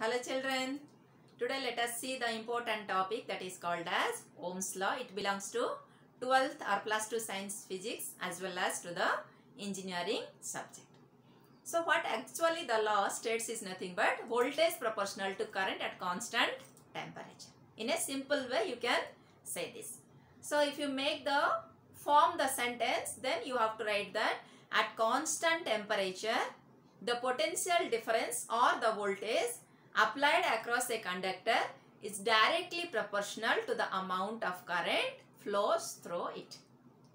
Hello children. Today let us see the important topic that is called as Ohm's law. It belongs to 12th or plus 2 science physics as well as to the engineering subject. So what actually the law states is nothing but voltage proportional to current at constant temperature. In a simple way you can say this. So if you form the sentence, then you have to write that at constant temperature the potential difference or the voltage applied across a conductor is directly proportional to the amount of current flows through it.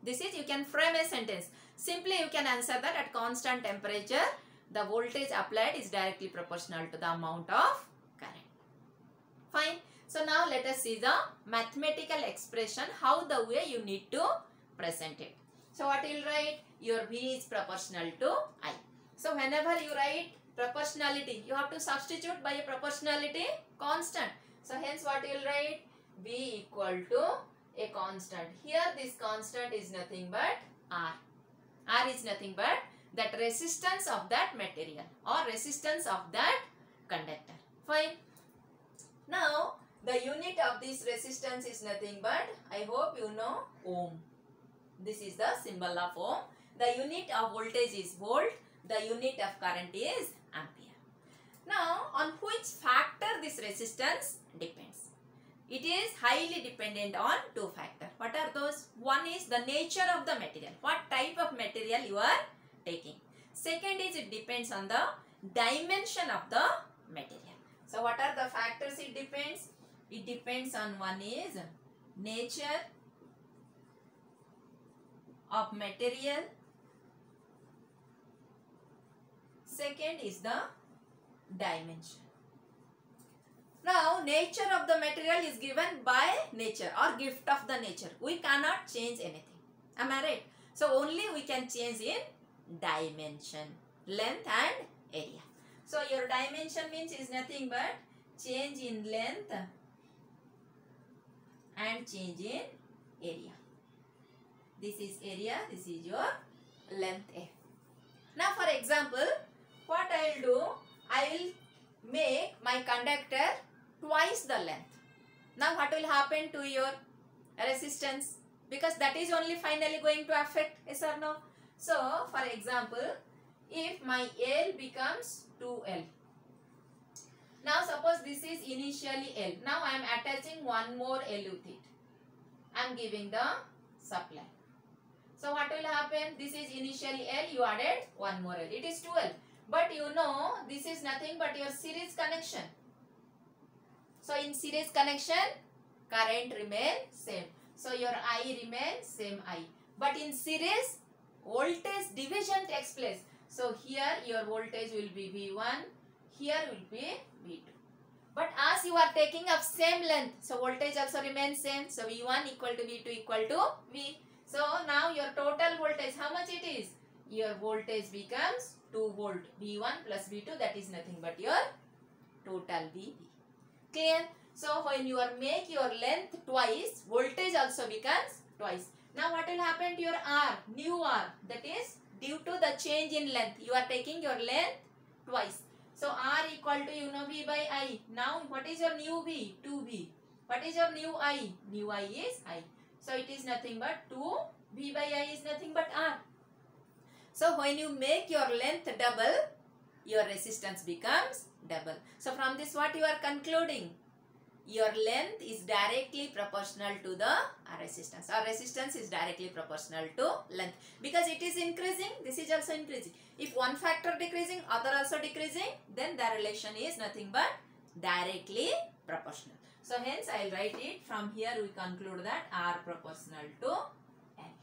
This is, you can frame a sentence. Simply you can answer that at constant temperature the voltage applied is directly proportional to the amount of current. Fine. So now let us see the mathematical expression, how the way you need to present it. So what you will write? Your V is proportional to I. So whenever you write proportionality, you have to substitute by a proportionality constant. So hence what you will write? V equal to a constant. Here this constant is nothing but R. R is nothing but that resistance of that material or resistance of that conductor. Fine. Now the unit of this resistance is nothing but, I hope you know, ohm. This is the symbol of ohm. The unit of voltage is volt. The unit of current is ampere. Now on which factor this resistance depends? It is highly dependent on two factors. What are those? One is the nature of the material. What type of material you are taking. Second is it depends on the dimension of the material. So what are the factors it depends? It depends on, one is nature of material. Second is the dimension. Now nature of the material is given by nature or gift of the nature. We cannot change anything. Am I right? So only we can change in dimension, length and area. So your dimension means is nothing but change in length and change in area. This is area, this is your length A. Now for example, what I will do, I will make my conductor twice the length. Now what will happen to your resistance? Because that is only finally going to affect, yes or no? So for example, if my L becomes 2L. Now suppose this is initially L. Now I am attaching one more L with it. I am giving the supply. So what will happen? This is initially L, you added one more L. It is 2L. But you know this is nothing but your series connection. So in series connection, current remains same. So your I remains same I. But in series, voltage division takes place. So here your voltage will be V1, here will be V2. But as you are taking up same length, so voltage also remains same. So V1 equal to V2 equal to V. So now your total voltage, how much it is? Your voltage becomes 2 volt. V1 plus V2, that is nothing but your total VV. Clear? So when you make your length twice, voltage also becomes twice. Now what will happen to your R? New R. That is due to the change in length. You are taking your length twice. So R equal to, you know, V by I. Now what is your new V? 2V. What is your new I? New I is I. So it is nothing but 2. V by I is nothing but R. So when you make your length double, your resistance becomes double. So from this what you are concluding? Your length is directly proportional to the resistance. Or resistance is directly proportional to length. Because it is increasing, this is also increasing. If one factor decreasing, other also decreasing, then the relation is nothing but directly proportional. So hence I will write it, from here we conclude that R proportional to L.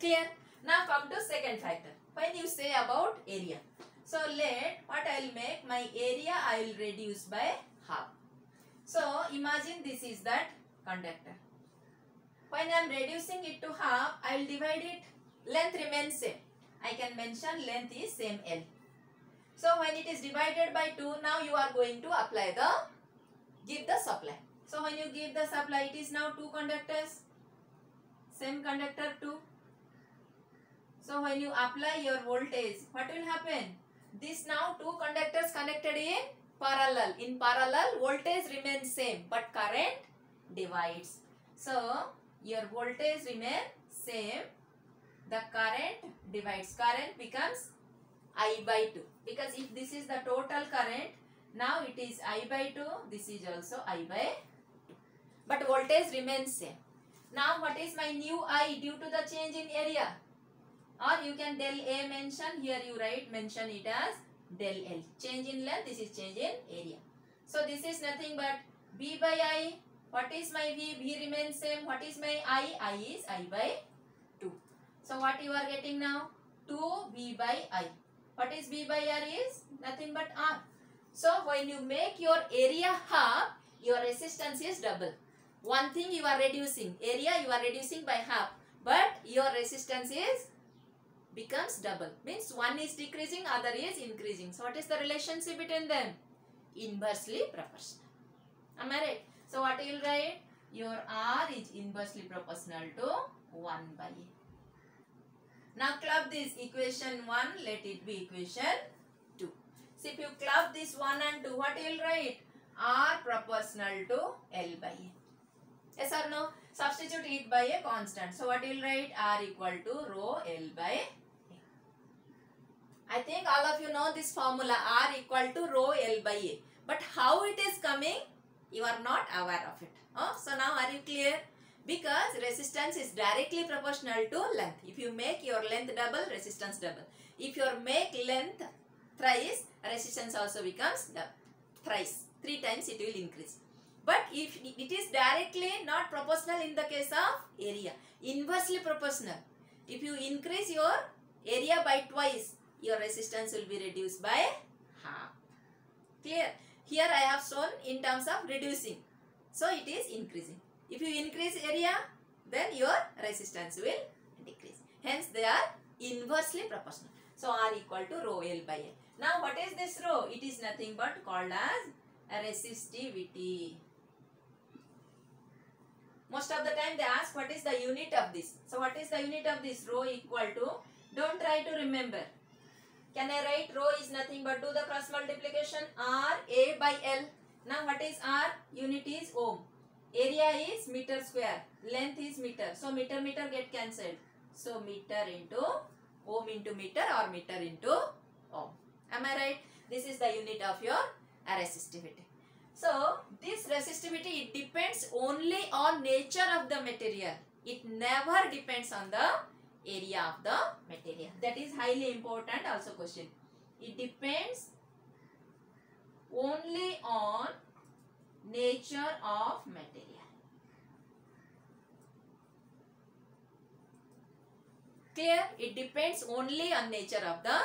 Clear? Now come to second factor. When you say about area. So let, what I will make, my area I will reduce by half. So imagine this is that conductor. When I am reducing it to half, I will divide it. Length remains same. I can mention length is same L. So when it is divided by 2, now you are going to apply give the supply. So when you give the supply, it is now 2 conductors. Same conductor 2. So when you apply your voltage, what will happen? This now two conductors connected in parallel. In parallel, voltage remains same, but current divides. So your voltage remains same, the current divides. Current becomes I by 2, because if this is the total current, now it is I by 2, this is also I by 2, but voltage remains same. Now what is my new I due to the change in area? Or you can del A mention, here you write, mention it as del L. Change in length, this is change in area. So this is nothing but V by I. What is my V? V remains same. What is my I? I is I by 2. So what you are getting now? 2V by I. What is V by R is? Nothing but R. So when you make your area half, your resistance is double. One thing you are reducing, area you are reducing by half, but your resistance is becomes double. Means one is decreasing, other is increasing. So what is the relationship between them? Inversely proportional. Am I right? So what you will write? Your R is inversely proportional to 1 by A. Now club this equation 1, let it be equation 2. So if you club this 1 and 2, what you will write? R proportional to L by A. Yes or no? Substitute it by a constant. So what you will write? R equal to rho L by A. I think all of you know this formula, R equal to rho L by A. But how it is coming, you are not aware of it. So now are you clear? Because resistance is directly proportional to length. If you make your length double, resistance double. If you make length thrice, resistance also becomes thrice. 3 times it will increase. But if it is directly not proportional in the case of area, inversely proportional. If you increase your area by twice, your resistance will be reduced by half. Clear? Here I have shown in terms of reducing. So it is increasing. If you increase area, then your resistance will decrease. Hence they are inversely proportional. So R equal to rho L by A. Now what is this rho? It is nothing but called as resistivity. Most of the time they ask what is the unit of this. So what is the unit of this? Rho equal to, don't try to remember. Can I write rho is nothing but do the cross multiplication, R A by L. Now what is R? Unit is ohm. Area is meter square. Length is meter. So meter get cancelled. So meter into ohm into meter or meter into ohm. Am I right? This is the unit of your resistivity. So this resistivity, it depends only on nature of the material. It never depends on the area of the material. That is highly important also question. It depends only on nature of material. Clear? It depends only on nature of the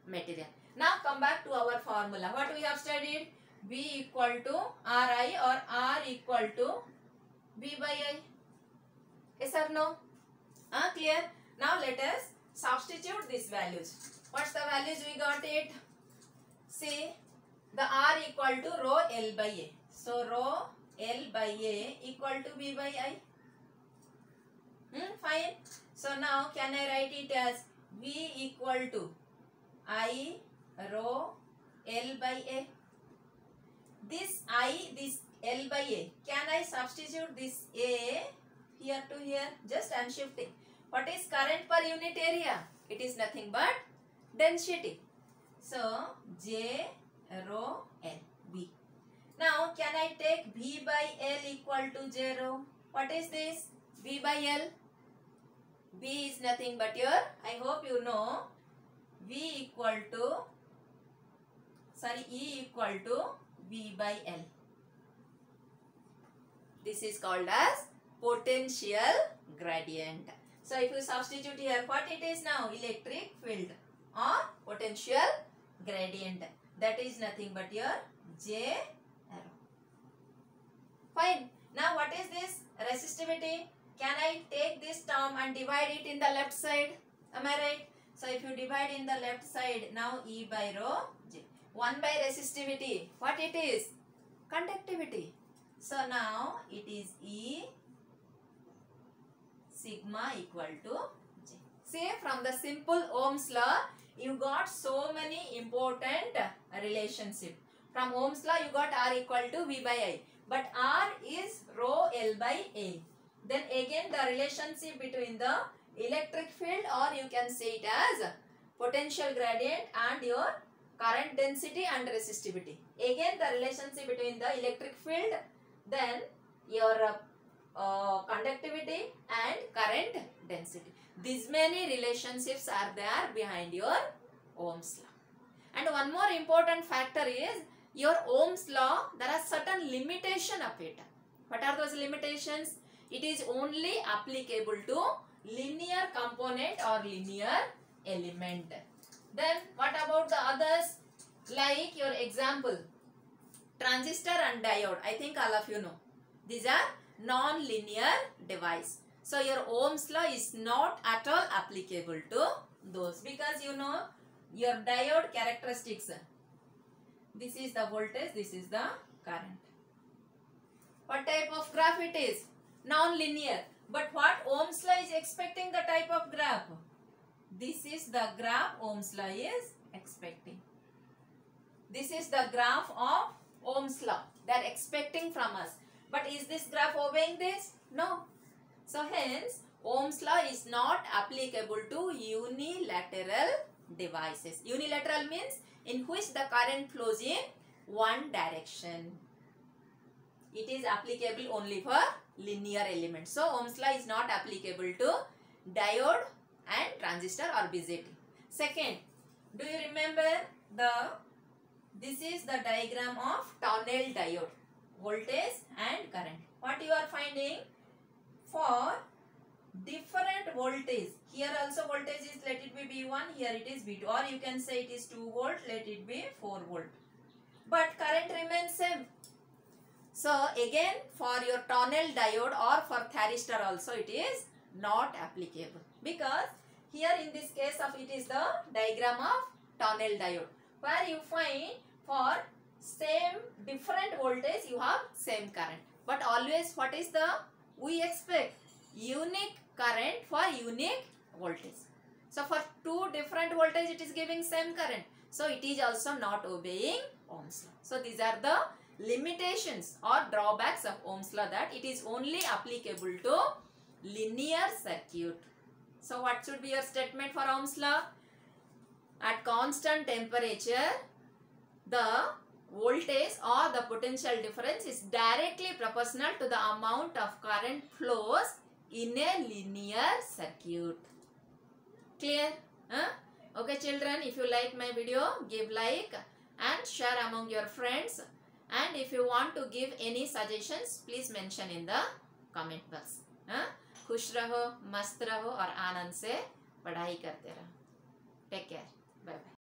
material. Now come back to our formula. What we have studied? V equal to Ri or R equal to V by I. Yes or no? Clear? Now let us substitute these values. What's the values we got it? See, the R equal to rho L by A. So rho L by A equal to V by I. Fine. So now can I write it as V equal to I rho L by A. This I, this L by A. Can I substitute this A here to here? Just I am shifting. What is current per unit area? It is nothing but density. So J rho L B. Now can I take V by L equal to 0? What is this? V by L. V is nothing but your, I hope you know, V equal to, E equal to V by L. This is called as potential gradient. So if you substitute here, what it is now? Electric field or potential gradient. That is nothing but your J arrow. Fine. Now what is this? Resistivity. Can I take this term and divide it in the left side? Am I right? So if you divide in the left side, now E by rho J. 1 by resistivity. What it is? Conductivity. So now it is E sigma equal to J. See, from the simple Ohm's law, you got so many important relationship. From Ohm's law, you got R equal to V by I. But R is rho L by A. Then again the relationship between the electric field, or you can say it as potential gradient, and your current density and resistivity. Again the relationship between the electric field, then your conductivity and current density. These many relationships are there behind your Ohm's law. And one more important factor is your Ohm's law, there are certain limitation of it. What are those limitations? It is only applicable to linear component or linear element. Then what about the others? Like your example, transistor and diode. I think all of you know. These are non-linear device. So your Ohm's law is not at all applicable to those, because you know your diode characteristics. This is the voltage, this is the current. What type of graph it is? Non-linear. But what Ohm's law is expecting the type of graph? This is the graph Ohm's law is expecting. This is the graph of Ohm's law they are expecting from us. But is this graph obeying this? No. So hence Ohm's law is not applicable to unilateral devices. Unilateral means in which the current flows in one direction. It is applicable only for linear elements. So Ohm's law is not applicable to diode and transistor or BJT. Second, do you remember this is the diagram of tunnel diode, voltage and current. What you are finding, for different voltage, here also voltage is, let it be V1, here it is V2, or you can say it is 2 volt, let it be 4 volt. But current remains same. So again for your tunnel diode or for thyristor also it is not applicable, because here in this case of it is the diagram of tunnel diode, where you find for same different voltage you have same current. But always what is the, we expect unique current for unique voltage. So for two different voltage it is giving same current. So it is also not obeying Ohm's law. So these are the limitations or drawbacks of Ohm's law, that it is only applicable to linear circuit. So what should be your statement for Ohm's law? At constant temperature, the voltage or the potential difference is directly proportional to the amount of current flows in a linear circuit. Clear? Okay children, if you like my video, give like and share among your friends. And if you want to give any suggestions, please mention in the comment box. खुश रहो, मस्त रहो और आनंद से पढ़ाई करते रहो. Take care. Bye bye.